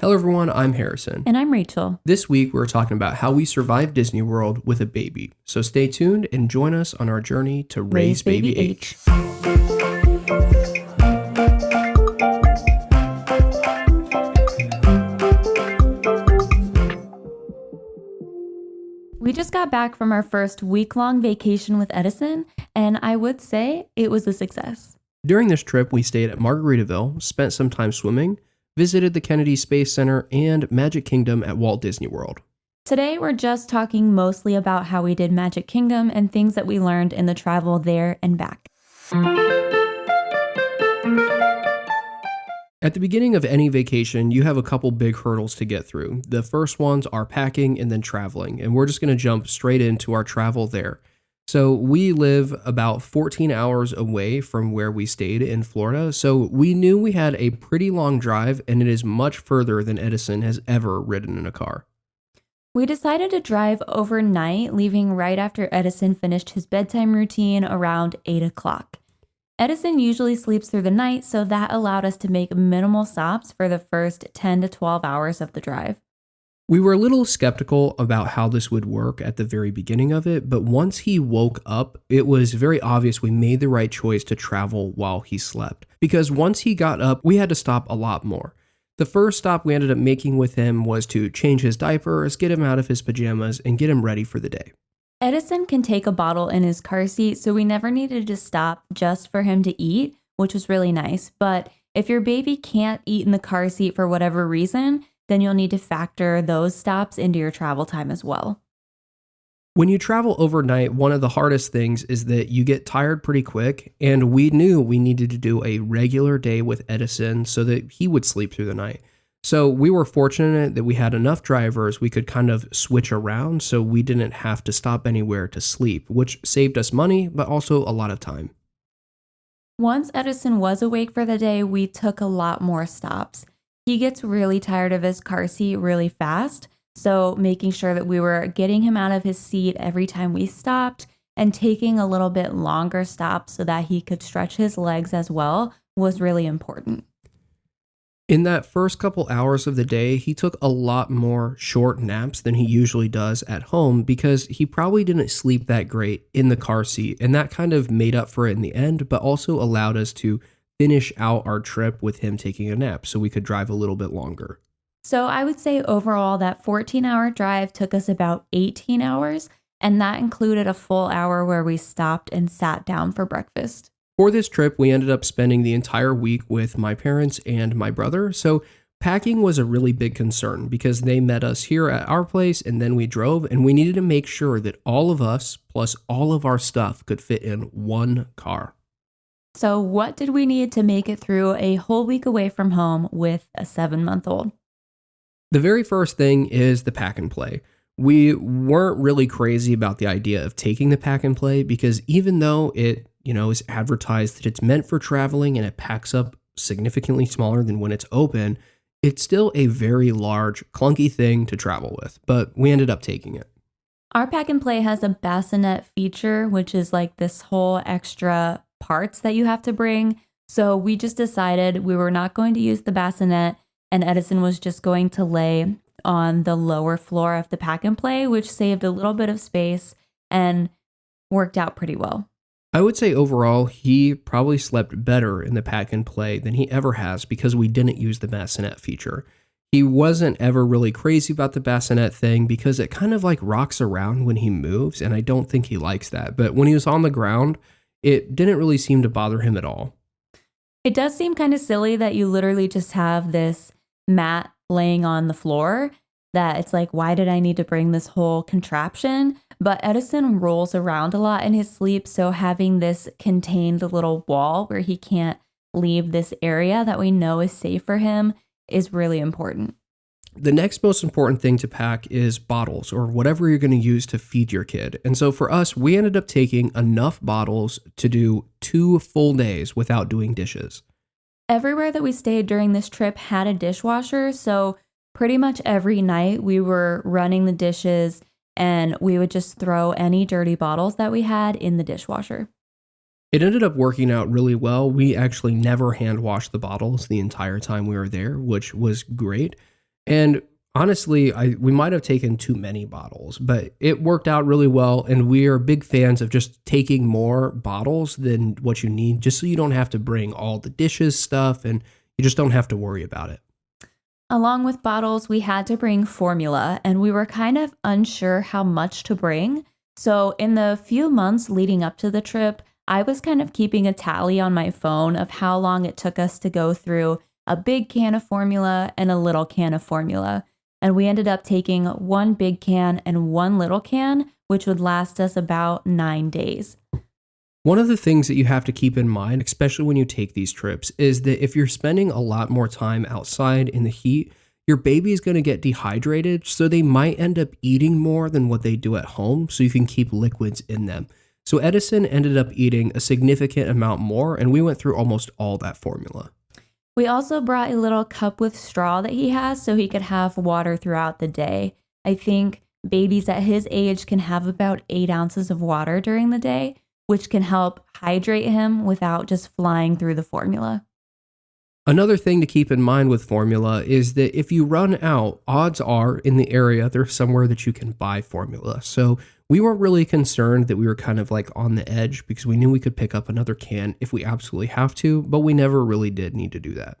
Hello everyone, I'm Harrison. And I'm Rachel. This week we're talking about how we survived Disney World with a baby. So stay tuned and join us on our journey to raise baby H. We just got back from our first week-long vacation with Edison, and I would say it was a success. During this trip, we stayed at Margaritaville, spent some time swimming, visited the Kennedy Space Center, and Magic Kingdom at Walt Disney World. Today, we're just talking mostly about how we did Magic Kingdom and things that we learned in the travel there and back. At the beginning of any vacation, you have a couple big hurdles to get through. The first ones are packing and then traveling, and we're just going to jump straight into our travel there. So we live about 14 hours away from where we stayed in Florida, so we knew we had a pretty long drive, and it is much further than Edison has ever ridden in a car. We decided to drive overnight, leaving right after Edison finished his bedtime routine around 8 o'clock. Edison usually sleeps through the night, so that allowed us to make minimal stops for the first 10 to 12 hours of the drive. We were a little skeptical about how this would work at the very beginning of it, but once he woke up, it was very obvious we made the right choice to travel while he slept. Because once he got up, we had to stop a lot more. The first stop we ended up making with him was to change his diapers, get him out of his pajamas, and get him ready for the day. Edison can take a bottle in his car seat, so we never needed to stop just for him to eat, which was really nice. But if your baby can't eat in the car seat for whatever reason, then you'll need to factor those stops into your travel time as well. When you travel overnight, one of the hardest things is that you get tired pretty quick, and we knew we needed to do a regular day with Edison so that he would sleep through the night. So we were fortunate that we had enough drivers we could kind of switch around so we didn't have to stop anywhere to sleep, which saved us money, but also a lot of time. Once Edison was awake for the day, we took a lot more stops. He gets really tired of his car seat really fast, so making sure that we were getting him out of his seat every time we stopped and taking a little bit longer stops so that he could stretch his legs as well was really important. In that first couple hours of the day, he took a lot more short naps than he usually does at home because he probably didn't sleep that great in the car seat, and that kind of made up for it in the end, but also allowed us to finish out our trip with him taking a nap so we could drive a little bit longer. So I would say overall that 14-hour drive took us about 18 hours, and that included a full hour where we stopped and sat down for breakfast. For this trip, we ended up spending the entire week with my parents and my brother, so packing was a really big concern because they met us here at our place and then we drove, and we needed to make sure that all of us plus all of our stuff could fit in one car. So what did we need to make it through a whole week away from home with a 7-month-old? The very first thing is the pack and play. We weren't really crazy about the idea of taking the pack and play because even though it is advertised that it's meant for traveling and it packs up significantly smaller than when it's open, it's still a very large, clunky thing to travel with, but we ended up taking it. Our pack and play has a bassinet feature, which is like this whole extra parts that you have to bring. So we just decided we were not going to use the bassinet, and Edison was just going to lay on the lower floor of the pack and play, which saved a little bit of space and worked out pretty well. I would say overall, he probably slept better in the pack and play than he ever has because we didn't use the bassinet feature. He wasn't ever really crazy about the bassinet thing because it kind of like rocks around when he moves, and I don't think he likes that. But when he was on the ground, it didn't really seem to bother him at all. It does seem kind of silly that you literally just have this mat laying on the floor, that it's like, why did I need to bring this whole contraption? But Edison rolls around a lot in his sleep, so having this contained little wall where he can't leave this area that we know is safe for him is really important. The next most important thing to pack is bottles or whatever you're going to use to feed your kid. And so for us, we ended up taking enough bottles to do 2 full days without doing dishes. Everywhere that we stayed during this trip had a dishwasher, so pretty much every night we were running the dishes and we would just throw any dirty bottles that we had in the dishwasher. It ended up working out really well. We actually never hand washed the bottles the entire time we were there, which was great. And honestly, we might have taken too many bottles, but it worked out really well. And we are big fans of just taking more bottles than what you need, just so you don't have to bring all the dishes stuff and you just don't have to worry about it. Along with bottles, we had to bring formula, and we were kind of unsure how much to bring. So, in the few months leading up to the trip, I was kind of keeping a tally on my phone of how long it took us to go through a big can of formula and a little can of formula. And we ended up taking one big can and one little can, which would last us about 9 days. One of the things that you have to keep in mind, especially when you take these trips, is that if you're spending a lot more time outside in the heat, your baby is going to get dehydrated, so they might end up eating more than what they do at home, so you can keep liquids in them. So Edison ended up eating a significant amount more, and we went through almost all that formula. We also brought a little cup with straw that he has so he could have water throughout the day. I think babies at his age can have about 8 ounces of water during the day, which can help hydrate him without just flying through the formula. Another thing to keep in mind with formula is that if you run out, odds are in the area there's somewhere that you can buy formula. So we weren't really concerned that we were kind of like on the edge because we knew we could pick up another can if we absolutely have to, but we never really did need to do that.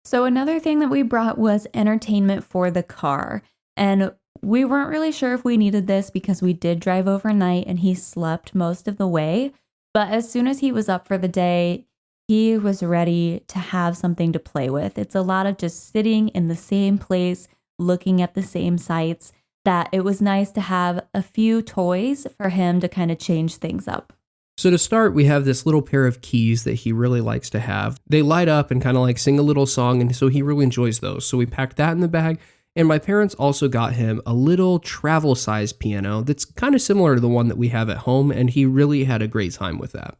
So another thing that we brought was entertainment for the car. And we weren't really sure if we needed this because we did drive overnight and he slept most of the way. But as soon as he was up for the day, he was ready to have something to play with. It's a lot of just sitting in the same place, looking at the same sights, that it was nice to have a few toys for him to kind of change things up. So to start, we have this little pair of keys that he really likes to have. They light up and kind of like sing a little song, and so he really enjoys those. So we packed that in the bag. And my parents also got him a little travel-sized piano that's kind of similar to the one that we have at home, and he really had a great time with that.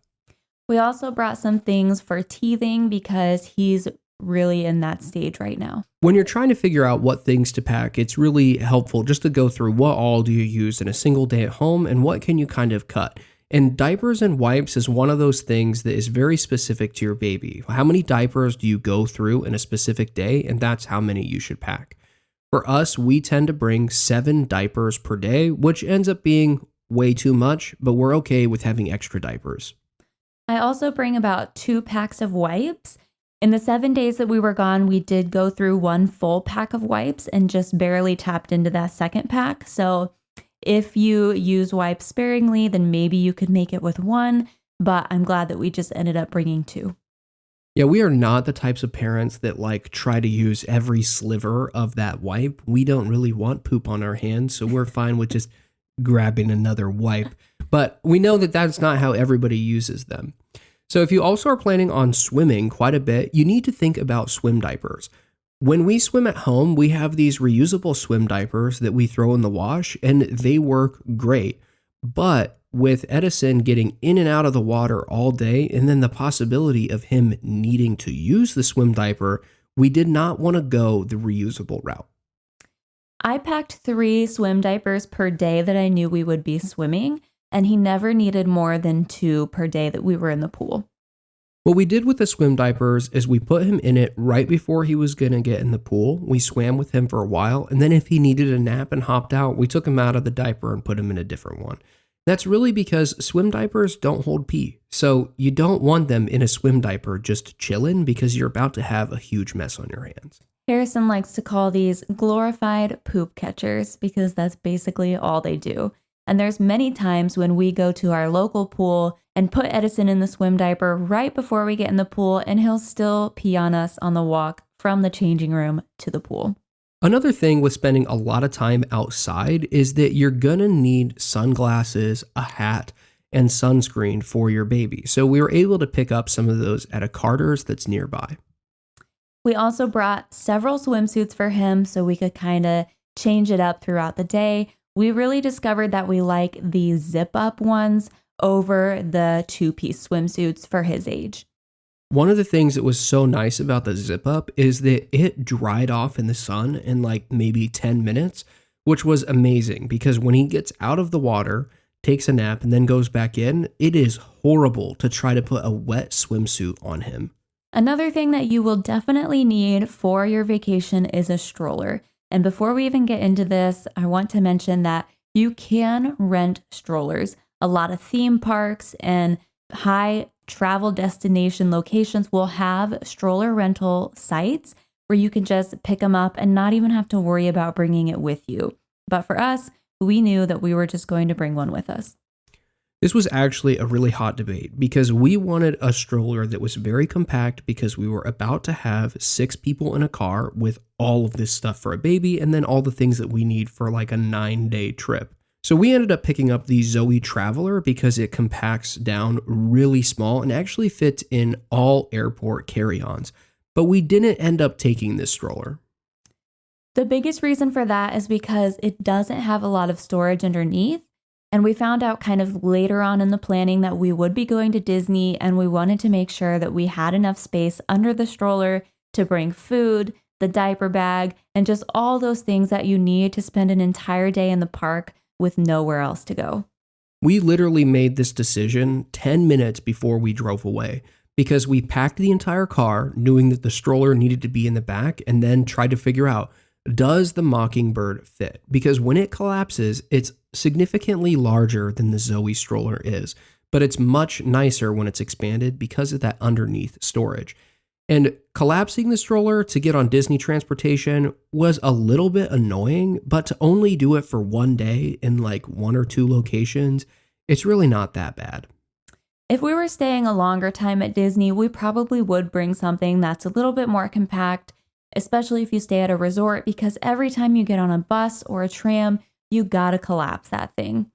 We also brought some things for teething because he's really in that stage right now. When you're trying to figure out what things to pack, it's really helpful just to go through what all do you use in a single day at home and what can you kind of cut. And diapers and wipes is one of those things that is very specific to your baby. How many diapers do you go through in a specific day? And that's how many you should pack. For us, we tend to bring 7 diapers per day, which ends up being way too much, but we're okay with having extra diapers. I also bring about 2 packs of wipes. In the 7 days that we were gone, we did go through 1 full pack of wipes and just barely tapped into that second pack. So if you use wipes sparingly, then maybe you could make it with 1, but I'm glad that we just ended up bringing 2. Yeah, we are not the types of parents that like try to use every sliver of that wipe. We don't really want poop on our hands, so we're fine with just grabbing another wipe. But we know that that's not how everybody uses them. So if you also are planning on swimming quite a bit, you need to think about swim diapers. When we swim at home, we have these reusable swim diapers that we throw in the wash, and they work great. But with Edison getting in and out of the water all day, and then the possibility of him needing to use the swim diaper, we did not want to go the reusable route. I packed 3 swim diapers per day that I knew we would be swimming, and he never needed more than 2 per day that we were in the pool. What we did with the swim diapers is we put him in it right before he was going to get in the pool. We swam with him for a while, and then if he needed a nap and hopped out, we took him out of the diaper and put him in a different one. That's really because swim diapers don't hold pee, so you don't want them in a swim diaper just chilling because you're about to have a huge mess on your hands. Harrison likes to call these glorified poop catchers because that's basically all they do. And there's many times when we go to our local pool and put Edison in the swim diaper right before we get in the pool, and he'll still pee on us on the walk from the changing room to the pool. Another thing with spending a lot of time outside is that you're gonna need sunglasses, a hat, and sunscreen for your baby. So we were able to pick up some of those at a Carter's that's nearby. We also brought several swimsuits for him so we could kind of change it up throughout the day. We really discovered that we like the zip-up ones over the 2-piece swimsuits for his age. One of the things that was so nice about the zip up is that it dried off in the sun in like maybe 10 minutes, which was amazing because when he gets out of the water, takes a nap, and then goes back in, it is horrible to try to put a wet swimsuit on him. Another thing that you will definitely need for your vacation is a stroller. And before we even get into this, I want to mention that you can rent strollers. A lot of theme parks and high travel destination locations will have stroller rental sites where you can just pick them up and not even have to worry about bringing it with you. But for us, we knew that we were just going to bring one with us. This was actually a really hot debate because we wanted a stroller that was very compact because we were about to have 6 people in a car with all of this stuff for a baby and then all the things that we need for like a 9-day trip. So we ended up picking up the Zoe Traveler because it compacts down really small and actually fits in all airport carry-ons. But we didn't end up taking this stroller. The biggest reason for that is because it doesn't have a lot of storage underneath. And we found out kind of later on in the planning that we would be going to Disney, and we wanted to make sure that we had enough space under the stroller to bring food, the diaper bag, and just all those things that you need to spend an entire day in the park with nowhere else to go. We literally made this decision 10 minutes before we drove away because we packed the entire car knowing that the stroller needed to be in the back and then tried to figure out, does the Mockingbird fit? Because when it collapses, it's significantly larger than the Zoe stroller is, but it's much nicer when it's expanded because of that underneath storage. And collapsing the stroller to get on Disney transportation was a little bit annoying, but to only do it for one day in like 1 or 2 locations, it's really not that bad. If we were staying a longer time at Disney, we probably would bring something that's a little bit more compact, especially if you stay at a resort, because every time you get on a bus or a tram, you gotta collapse that thing.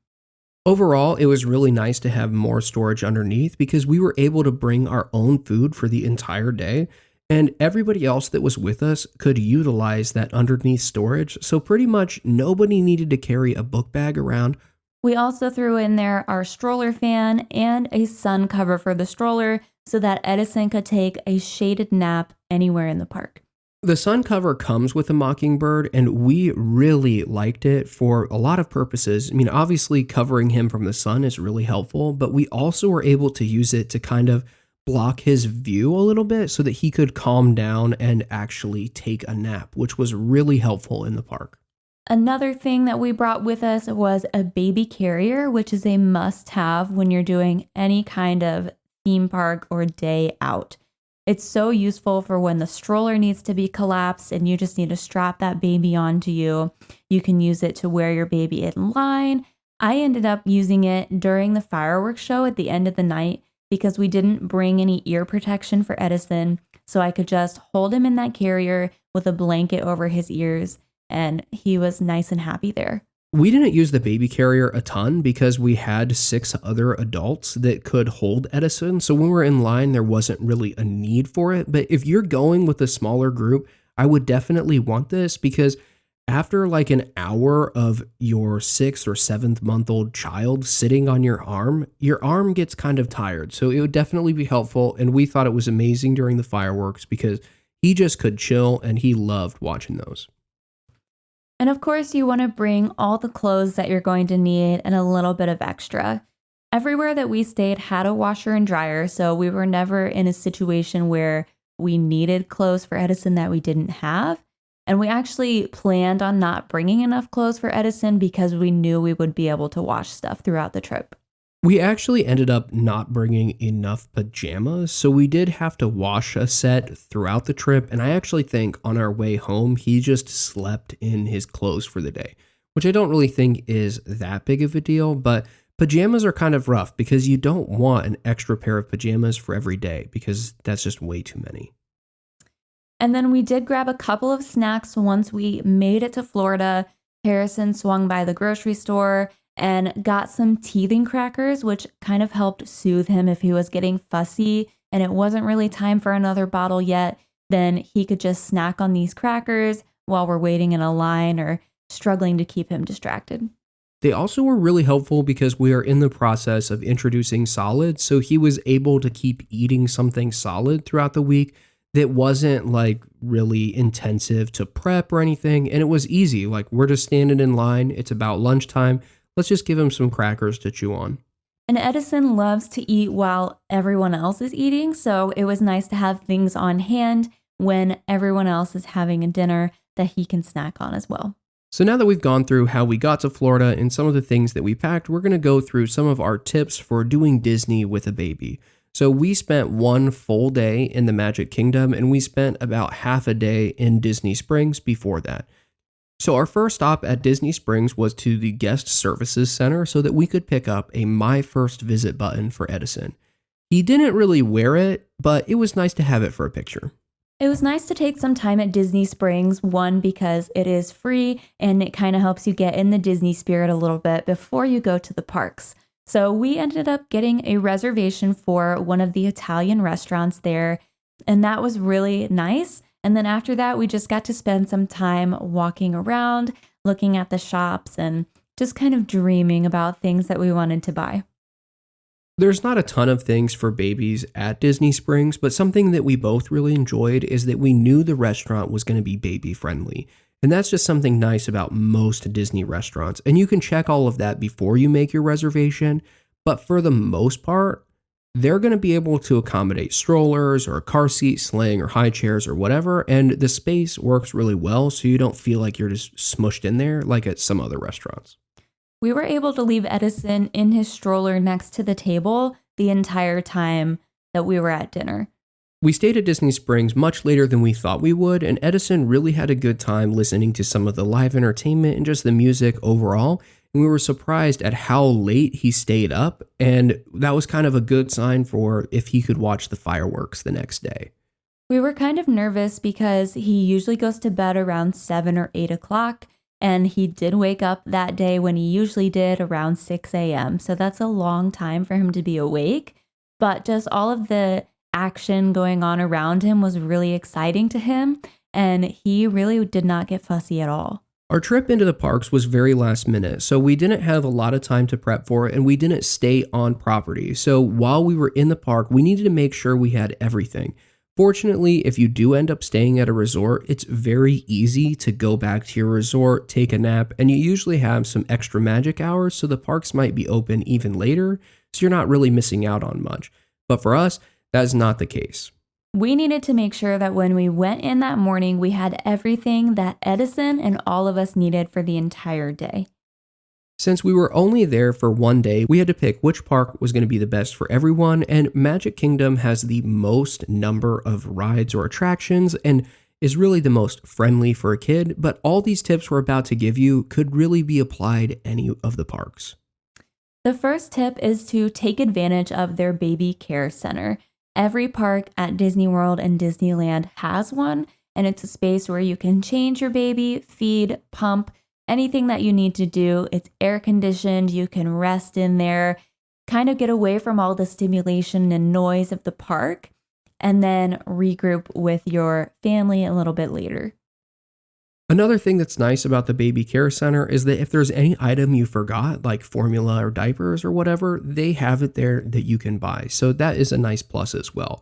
Overall, it was really nice to have more storage underneath because we were able to bring our own food for the entire day, and everybody else that was with us could utilize that underneath storage, so pretty much nobody needed to carry a book bag around. We also threw in there our stroller fan and a sun cover for the stroller so that Edison could take a shaded nap anywhere in the park. The sun cover comes with a Mockingbird, and we really liked it for a lot of purposes. I mean, obviously covering him from the sun is really helpful, but we also were able to use it to kind of block his view a little bit so that he could calm down and actually take a nap, which was really helpful in the park. Another thing that we brought with us was a baby carrier, which is a must-have when you're doing any kind of theme park or day out. It's so useful for when the stroller needs to be collapsed and you just need to strap that baby onto you. You can use it to wear your baby in line. I ended up using it during the fireworks show at the end of the night because we didn't bring any ear protection for Edison. So I could just hold him in that carrier with a blanket over his ears, and he was nice and happy there. We didn't use the baby carrier a ton because we had 6 other adults that could hold Edison. So when we were in line, there wasn't really a need for it. But if you're going with a smaller group, I would definitely want this because after like an hour of your 6th or 7th month old child sitting on your arm gets kind of tired. So it would definitely be helpful. And we thought it was amazing during the fireworks because he just could chill and he loved watching those. And of course, you want to bring all the clothes that you're going to need and a little bit of extra. Everywhere that we stayed had a washer and dryer, so we were never in a situation where we needed clothes for Edison that we didn't have. And we actually planned on not bringing enough clothes for Edison because we knew we would be able to wash stuff throughout the trip. We actually ended up not bringing enough pajamas, so we did have to wash a set throughout the trip, and I actually think on our way home, he just slept in his clothes for the day, which I don't really think is that big of a deal, but pajamas are kind of rough because you don't want an extra pair of pajamas for every day because that's just way too many. And then we did grab a couple of snacks once we made it to Florida. Harrison swung by the grocery store and got some teething crackers, which kind of helped soothe him if he was getting fussy and it wasn't really time for another bottle yet. Then he could just snack on these crackers while we're waiting in a line or struggling to keep him distracted. They also were really helpful because we are in the process of introducing solids, so he was able to keep eating something solid throughout the week that wasn't like really intensive to prep or anything, and it was easy. Like, we're just standing in line, it's about lunchtime. Let's just give him some crackers to chew on. And Edison loves to eat while everyone else is eating, so it was nice to have things on hand when everyone else is having a dinner that he can snack on as well. So now that we've gone through how we got to Florida and some of the things that we packed, we're going to go through some of our tips for doing Disney with a baby. So we spent one full day in the Magic Kingdom and we spent about half a day in Disney Springs before that. So our first stop at Disney Springs was to the Guest Services Center so that we could pick up a My First Visit button for Edison. He didn't really wear it, but it was nice to have it for a picture. It was nice to take some time at Disney Springs, one, because it is free and it kind of helps you get in the Disney spirit a little bit before you go to the parks. So we ended up getting a reservation for one of the Italian restaurants there, and that was really nice. And then after that, we just got to spend some time walking around, looking at the shops, and just kind of dreaming about things that we wanted to buy. There's not a ton of things for babies at Disney Springs, but something that we both really enjoyed is that we knew the restaurant was going to be baby friendly. And that's just something nice about most Disney restaurants. And you can check all of that before you make your reservation. But for the most part, they're going to be able to accommodate strollers or car seat, sling, or high chairs or whatever. And the space works really well, so you don't feel like you're just smushed in there like at some other restaurants. We were able to leave Edison in his stroller next to the table the entire time that we were at dinner. We stayed at Disney Springs much later than we thought we would, and Edison really had a good time listening to some of the live entertainment and just the music overall. And we were surprised at how late he stayed up, and that was kind of a good sign for if he could watch the fireworks the next day. We were kind of nervous because he usually goes to bed around 7 or 8 o'clock, and he did wake up that day when he usually did around 6 a.m. So that's a long time for him to be awake, but just all of the action going on around him was really exciting to him, and he really did not get fussy at all. Our trip into the parks was very last minute, so we didn't have a lot of time to prep for it, and we didn't stay on property. So while we were in the park, we needed to make sure we had everything. Fortunately, if you do end up staying at a resort, it's very easy to go back to your resort, take a nap, and you usually have some extra magic hours, so the parks might be open even later, so you're not really missing out on much. But for us, that is not the case. We needed to make sure that when we went in that morning, we had everything that Edison and all of us needed for the entire day. Since we were only there for one day, we had to pick which park was going to be the best for everyone, and Magic Kingdom has the most number of rides or attractions and is really the most friendly for a kid, but all these tips we're about to give you could really be applied any of the parks. The first tip is to take advantage of their baby care center. Every park at Disney World and Disneyland has one, and it's a space where you can change your baby, feed, pump, anything that you need to do. It's air conditioned. You can rest in there, kind of get away from all the stimulation and noise of the park, and then regroup with your family a little bit later. Another thing that's nice about the baby care center is that if there's any item you forgot, like formula or diapers or whatever, they have it there that you can buy. So that is a nice plus as well.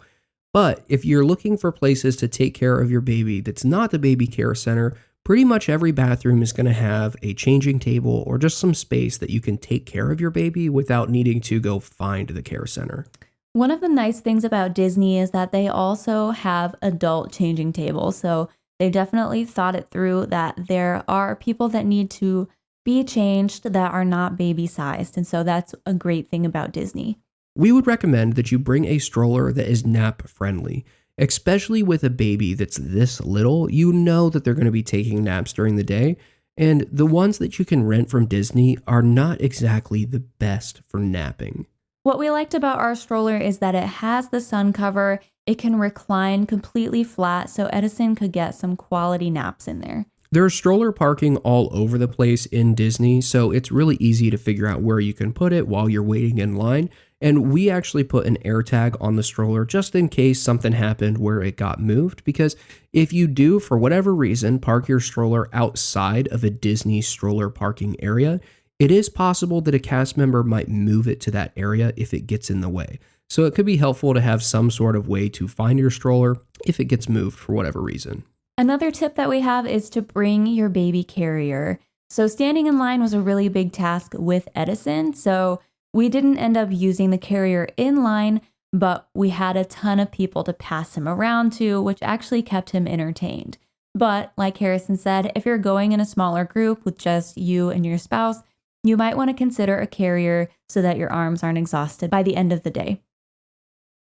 But if you're looking for places to take care of your baby that's not the baby care center, pretty much every bathroom is going to have a changing table or just some space that you can take care of your baby without needing to go find the care center. One of the nice things about Disney is that they also have adult changing tables. So they definitely thought it through that there are people that need to be changed that are not baby sized. And so that's a great thing about Disney. We would recommend that you bring a stroller that is nap friendly. Especially with a baby that's this little, you know that they're going to be taking naps during the day, and the ones that you can rent from Disney are not exactly the best for napping. What we liked about our stroller is that it has the sun cover, it can recline completely flat, so Edison could get some quality naps in there. There's stroller parking all over the place in Disney, so it's really easy to figure out where you can put it while you're waiting in line. And we actually put an air tag on the stroller just in case something happened where it got moved, because if you do, for whatever reason, park your stroller outside of a Disney stroller parking area, it is possible that a cast member might move it to that area if it gets in the way. So it could be helpful to have some sort of way to find your stroller if it gets moved for whatever reason. Another tip that we have is to bring your baby carrier. So standing in line was a really big task with Edison, so We didn't end up using the carrier in line, but we had a ton of people to pass him around to, which actually kept him entertained. But like Harrison said, if you're going in a smaller group with just you and your spouse, you might want to consider a carrier so that your arms aren't exhausted by the end of the day.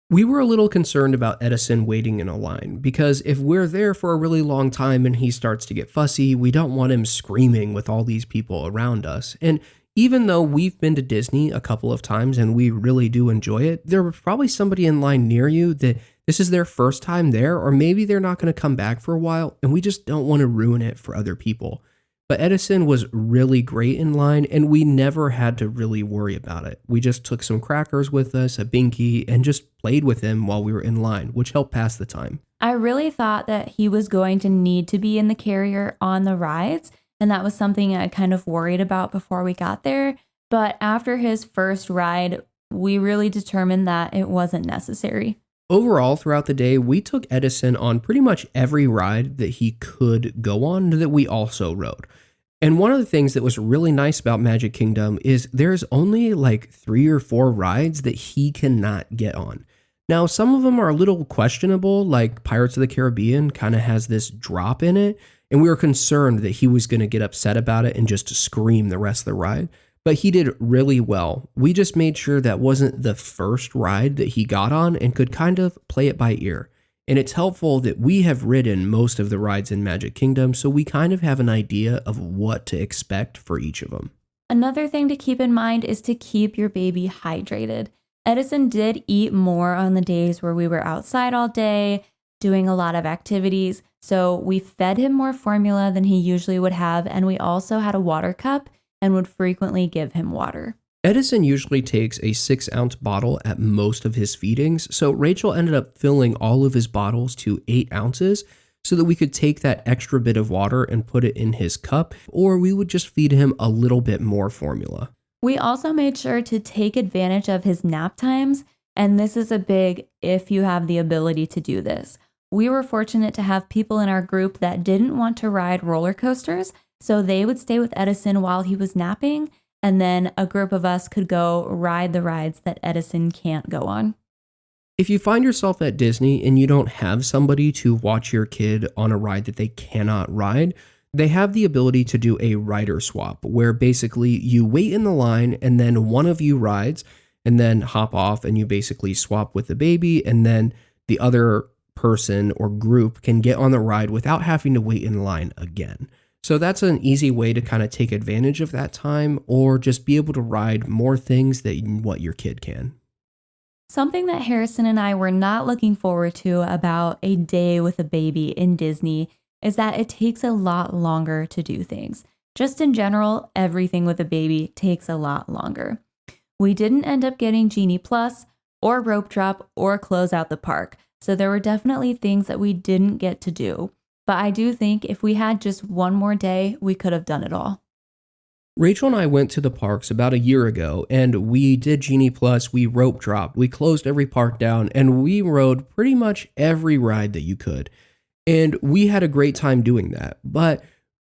We were a little concerned about Edison waiting in a line because if we're there for a really long time and he starts to get fussy, we don't want him screaming with all these people around us. And even though we've been to Disney a couple of times and we really do enjoy it, there was probably somebody in line near you that this is their first time there, or maybe they're not going to come back for a while, and we just don't want to ruin it for other people. But Edison was really great in line, and we never had to really worry about it. We just took some crackers with us, a binky, and just played with him while we were in line, which helped pass the time. I really thought that he was going to need to be in the carrier on the rides, and that was something I kind of worried about before we got there. But after his first ride, we really determined that it wasn't necessary. Overall, throughout the day, we took Edison on pretty much every ride that he could go on that we also rode. And one of the things that was really nice about Magic Kingdom is there's only like 3 or 4 rides that he cannot get on. Now, some of them are a little questionable, like Pirates of the Caribbean kind of has this drop in it, and we were concerned that he was going to get upset about it and just scream the rest of the ride. But he did really well. We just made sure that wasn't the first ride that he got on and could kind of play it by ear. And it's helpful that we have ridden most of the rides in Magic Kingdom, so we kind of have an idea of what to expect for each of them. Another thing to keep in mind is to keep your baby hydrated. Edison did eat more on the days where we were outside all day, doing a lot of activities. So we fed him more formula than he usually would have, and we also had a water cup and would frequently give him water. Edison usually takes a 6-ounce bottle at most of his feedings, so Rachel ended up filling all of his bottles to 8 ounces so that we could take that extra bit of water and put it in his cup, or we would just feed him a little bit more formula. We also made sure to take advantage of his nap times, and this is a big if you have the ability to do this. We were fortunate to have people in our group that didn't want to ride roller coasters, so they would stay with Edison while he was napping, and then a group of us could go ride the rides that Edison can't go on. If you find yourself at Disney and you don't have somebody to watch your kid on a ride that they cannot ride, they have the ability to do a rider swap, where basically you wait in the line and then one of you rides and then hop off and you basically swap with the baby, and then the other person or group can get on the ride without having to wait in line again. So that's an easy way to kind of take advantage of that time, or just be able to ride more things than what your kid can. Something that Harrison and I were not looking forward to about a day with a baby in Disney is that it takes a lot longer to do things. Just in general, everything with a baby takes a lot longer. We didn't end up getting Genie Plus or Rope Drop or Close Out the Park, so there were definitely things that we didn't get to do. But I do think if we had just one more day, we could have done it all. Rachel and I went to the parks about a year ago, and we did Genie Plus, we rope dropped, we closed every park down, and we rode pretty much every ride that you could. And we had a great time doing that. But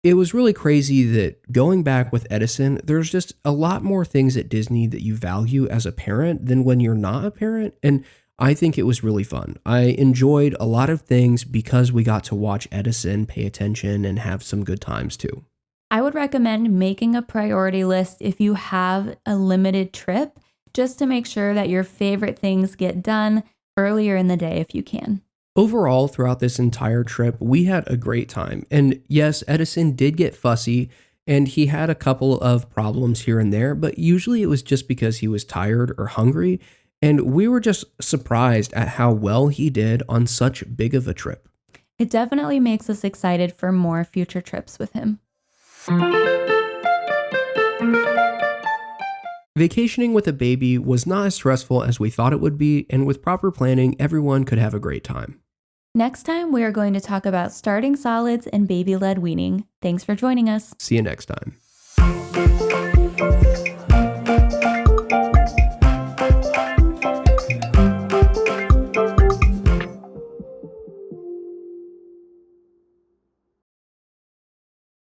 it was really crazy that going back with Edison, there's just a lot more things at Disney that you value as a parent than when you're not a parent. And I think it was really fun. I enjoyed a lot of things because we got to watch Edison pay attention and have some good times too. I would recommend making a priority list if you have a limited trip, just to make sure that your favorite things get done earlier in the day if you can. Overall, throughout this entire trip, we had a great time. And yes, Edison did get fussy and he had a couple of problems here and there, but usually it was just because he was tired or hungry. And we were just surprised at how well he did on such big of a trip. It definitely makes us excited for more future trips with him. Vacationing with a baby was not as stressful as we thought it would be, and with proper planning, everyone could have a great time. Next time, we are going to talk about starting solids and baby-led weaning. Thanks for joining us. See you next time.